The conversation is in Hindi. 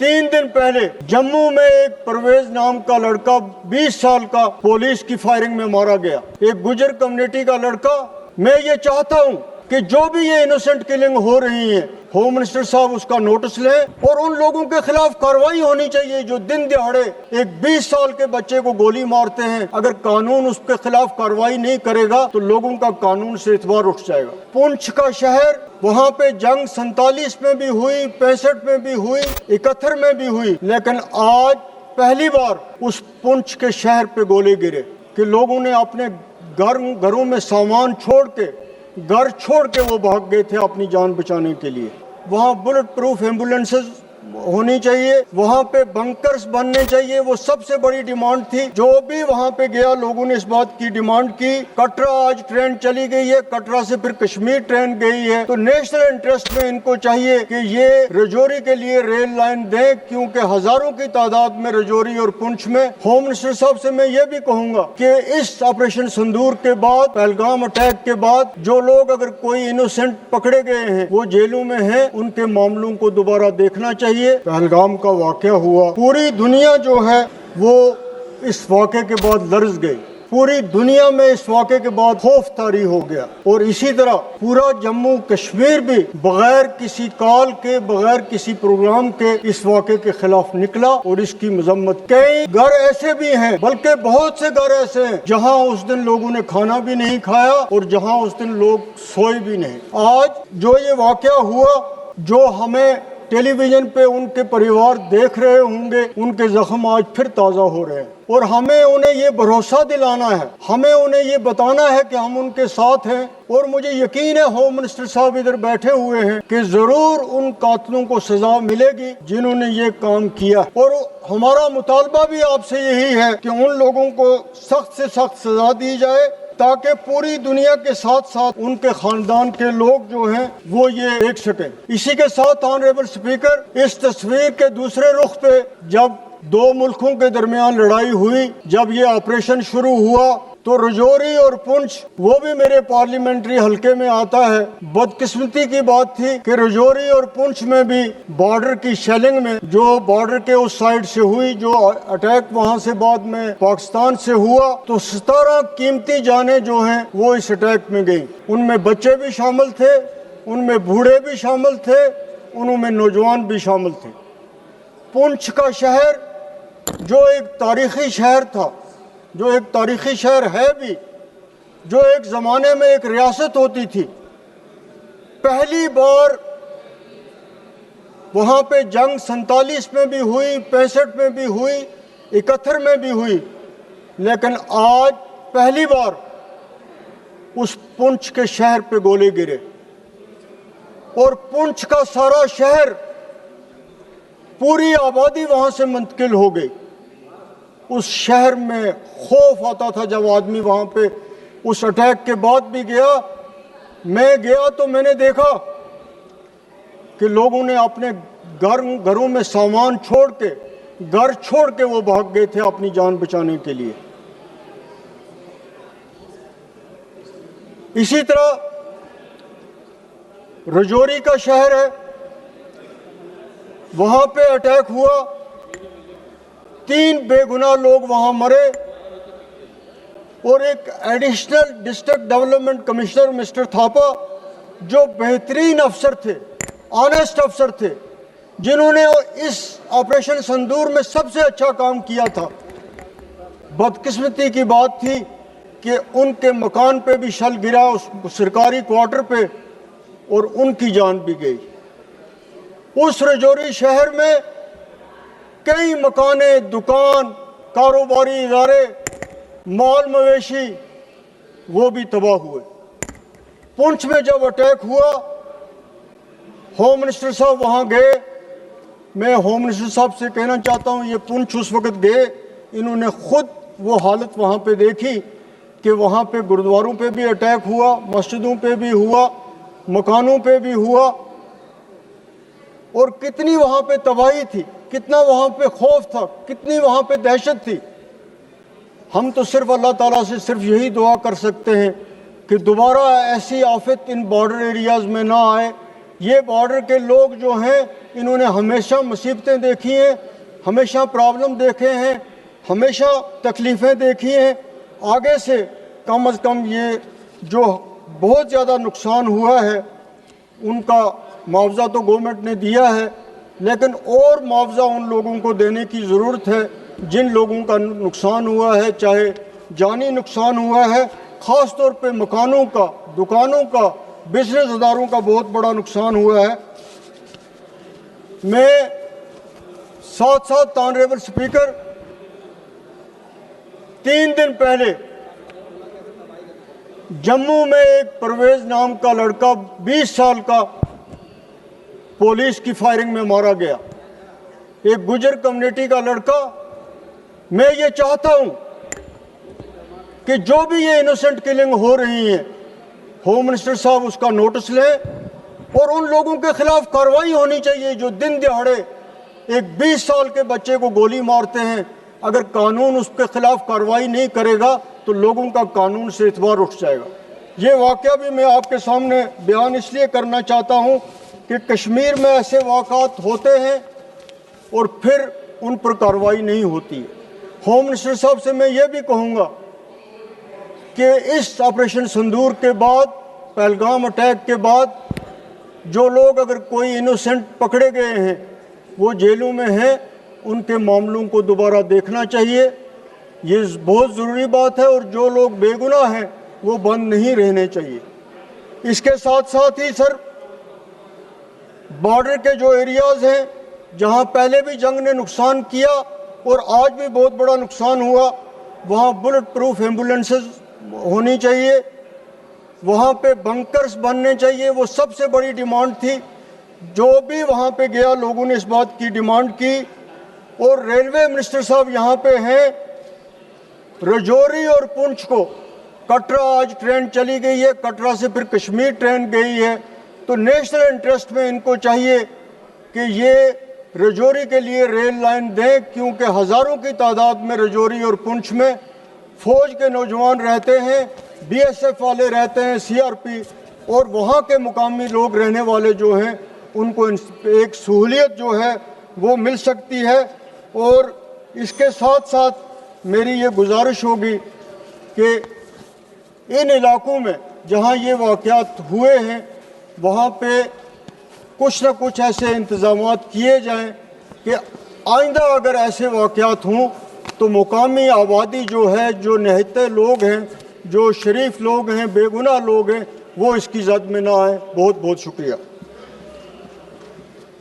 3 दिन पहले जम्मू में एक परवेज नाम का लड़का 20 साल का पुलिस की फायरिंग में मारा गया, एक गुजर कम्युनिटी का लड़का। मैं ये चाहता हूँ कि जो भी ये इनोसेंट किलिंग हो रही है, होम मिनिस्टर साहब उसका नोटिस लें और उन लोगों के खिलाफ कार्रवाई होनी चाहिए जो दिन दिहाड़े एक 20 साल के बच्चे को गोली मारते हैं। अगर कानून उसके खिलाफ कार्रवाई नहीं करेगा तो लोगों का कानून से एतबार उठ जाएगा। पुंछ का शहर, वहाँ पे जंग 47 में भी हुई, 65 में भी हुई, 71 में भी हुई, लेकिन आज पहली बार उस पुंछ के शहर पे गोले गिरे कि लोगों ने अपने घरों में सामान छोड़ के, घर छोड़ के वो भाग गए थे अपनी जान बचाने के लिए। वहाँ बुलेट प्रूफ एम्बुलेंसेज होनी चाहिए, वहाँ पे बंकर्स बनने चाहिए, वो सबसे बड़ी डिमांड थी। जो भी वहाँ पे गया लोगों ने इस बात की डिमांड की। कटरा आज ट्रेन चली गई है, कटरा से फिर कश्मीर ट्रेन गई है, तो नेशनल इंटरेस्ट में इनको चाहिए कि ये रजौरी के लिए रेल लाइन दें, क्योंकि हजारों की तादाद में रजौरी और पुंछ में। होम मिनिस्टर साहब से मैं ये भी कहूँगा कि इस ऑपरेशन सिंदूर के बाद, पहलगाम अटैक के बाद, जो लोग अगर कोई इनोसेंट पकड़े गए हैं वो जेलों में हैं, उनके मामलों को दोबारा देखना चाहिए। पहलगाम का वाकया हुआ, पूरी दुनिया जो है वो इस वाकये के बाद लर्ज गई। पूरी दुनिया में इस वाकये के बाद खौफ तारी हो गया और इसी तरह पूरा जम्मू कश्मीर भी बगैर किसी कॉल के, बगैर किसी प्रोग्राम के इस वाकये के खिलाफ निकला और इसकी मजम्मत। कई घर ऐसे भी हैं, बल्कि बहुत से घर ऐसे हैं जहां उस दिन लोगों ने खाना भी नहीं खाया और जहां उस दिन लोग सोए भी नहीं। आज जो ये वाकया हुआ, जो हमें टेलीविजन पे उनके परिवार देख रहे होंगे, उनके जख्म आज फिर ताज़ा हो रहे हैं और हमें उन्हें ये भरोसा दिलाना है, हमें उन्हें ये बताना है कि हम उनके साथ हैं। और मुझे यकीन है होम मिनिस्टर साहब इधर बैठे हुए हैं कि जरूर उन कातिलों को सजा मिलेगी जिन्होंने ये काम किया। और हमारा मुतालबा भी आपसे यही है कि उन लोगों को सख्त से सख्त सजा दी जाए ताकि पूरी दुनिया के साथ साथ उनके खानदान के लोग जो हैं वो ये देख सकें। इसी के साथ ऑनरेबल स्पीकर, इस तस्वीर के दूसरे रुख पे जब दो मुल्कों के दरमियान लड़ाई हुई, जब ये ऑपरेशन शुरू हुआ, तो रजौरी और पुंछ वो भी मेरे पार्लियामेंट्री हलके में आता है। बदकिस्मती की बात थी कि रजौरी और पुंछ में भी बॉर्डर की शेलिंग में, जो बॉर्डर के उस साइड से हुई, जो अटैक वहां से बाद में पाकिस्तान से हुआ, तो 17 कीमती जानें जो हैं वो इस अटैक में गई। उनमें बच्चे भी शामिल थे, उनमें बूढ़े भी शामिल थे, उनमें नौजवान भी शामिल थे। पुंछ का शहर जो एक तारीखी शहर था, जो एक तारीखी शहर है भी, जो एक ज़माने में एक रियासत होती थी, पहली बार वहाँ पे जंग 47 में भी हुई, 65 में भी हुई, 71 में भी हुई, लेकिन आज पहली बार उस पुंछ के शहर पे गोले गिरे और पुंछ का सारा शहर, पूरी आबादी वहाँ से मुंतकिल हो गई। उस शहर में खौफ आता था जब आदमी वहाँ पे उस अटैक के बाद भी गया। मैं गया तो मैंने देखा कि लोगों ने अपने घरों में सामान छोड़ के, घर छोड़ के वो भाग गए थे अपनी जान बचाने के लिए। इसी तरह रजौरी का शहर है, वहाँ पे अटैक हुआ, 3 बेगुनाह लोग वहां मरे और एक additional district development commissioner mister Thapa, जो बेहतरीन अफसर थे, ऑनेस्ट अफसर थे, जिन्होंने इस ऑपरेशन सिंदूर में सबसे अच्छा काम किया था। बदकिस्मती की बात थी कि उनके मकान पे भी शल गिरा, उस सरकारी क्वार्टर पे, और उनकी जान भी गई। उस रजौरी शहर में कई मकाने, दुकान, कारोबारी इदारे, माल मवेशी वो भी तबाह हुए। पुंछ में जब अटैक हुआ, होम मिनिस्टर साहब वहाँ गए। मैं होम मिनिस्टर साहब से कहना चाहता हूँ, ये पुंछ उस वक्त गए, इन्होंने खुद वो हालत वहाँ पे देखी कि वहाँ पे गुरुद्वारों पे भी अटैक हुआ, मस्जिदों पे भी हुआ, मकानों पे भी हुआ, और कितनी वहाँ पे तबाही थी, कितना वहाँ पे खौफ था, कितनी वहाँ पे दहशत थी। हम तो सिर्फ अल्लाह ताला से सिर्फ यही दुआ कर सकते हैं कि दोबारा ऐसी आफत इन बॉर्डर एरियाज़ में ना आए, ये बॉर्डर के लोग जो हैं इन्होंने हमेशा मुसीबतें देखी हैं, हमेशा प्रॉब्लम देखे हैं, हमेशा तकलीफ़ें देखी हैं। आगे से कम ये जो बहुत ज़्यादा नुकसान हुआ है उनका मुआवजा तो गवर्नमेंट ने दिया है, लेकिन और मुआवजा उन लोगों को देने की ज़रूरत है जिन लोगों का नुकसान हुआ है, चाहे जानी नुकसान हुआ है, ख़ास तौर पे मकानों का, दुकानों का, बिजनेस अदारों का बहुत बड़ा नुकसान हुआ है। मैं साथ साथ ऑनरेबल स्पीकर 3 दिन पहले जम्मू में एक परवेज नाम का लड़का 20 साल का पुलिस की फायरिंग में मारा गया, एक गुजर कम्युनिटी का लड़का। मैं ये चाहता हूं कि जो भी ये इनोसेंट किलिंग हो रही है, होम मिनिस्टर साहब उसका नोटिस लें और उन लोगों के खिलाफ कार्रवाई होनी चाहिए जो दिन दिहाड़े एक 20 साल के बच्चे को गोली मारते हैं। अगर कानून उसके खिलाफ कार्रवाई नहीं करेगा तो लोगों का कानून से एतबार उठ जाएगा। ये वाक़या भी मैं आपके सामने बयान इसलिए करना चाहता हूँ कि कश्मीर में ऐसे वाक़ात होते हैं और फिर उन पर कार्रवाई नहीं होती है। होम मिनिस्टर साहब से मैं ये भी कहूँगा कि इस ऑपरेशन सिंदूर के बाद, पहलगाम अटैक के बाद जो लोग, अगर कोई इनोसेंट पकड़े गए हैं वो जेलों में हैं, उनके मामलों को दोबारा देखना चाहिए। ये बहुत ज़रूरी बात है और जो लोग बेगुनाह हैं वो बंद नहीं रहने चाहिए। इसके साथ साथ ही सर, बॉर्डर के जो एरियाज़ हैं जहां पहले भी जंग ने नुकसान किया और आज भी बहुत बड़ा नुकसान हुआ, वहां बुलेट प्रूफ एम्बुलेंसेस होनी चाहिए, वहां पे बंकर्स बनने चाहिए। वो सबसे बड़ी डिमांड थी, जो भी वहां पे गया लोगों ने इस बात की डिमांड की। और रेलवे मिनिस्टर साहब यहाँ पे हैं, रजौरी और पुंछ को कटरा आज ट्रेन चली गई है, कटरा से फिर कश्मीर ट्रेन गई है, तो नेशनल इंटरेस्ट में इनको चाहिए कि ये रजौरी के लिए रेल लाइन दें, क्योंकि हज़ारों की तादाद में रजौरी और पुंछ में फ़ौज के नौजवान रहते हैं, बीएसएफ वाले रहते हैं, सीआरपी, और वहाँ के मुकामी लोग रहने वाले जो हैं उनको एक सहूलियत जो है वो मिल सकती है। और इसके साथ साथ मेरी ये गुजारिश होगी कि इन इलाकों में जहाँ ये वाक़यात हुए हैं वहाँ पे कुछ न कुछ ऐसे इंतज़ामात किए जाएं कि आइंदा अगर ऐसे वाक़यात हों तो मुकामी आबादी जो है, जो निहत्ते लोग हैं, जो शरीफ लोग हैं, बेगुनाह लोग हैं, वो इसकी जद में ना आए। बहुत बहुत शुक्रिया।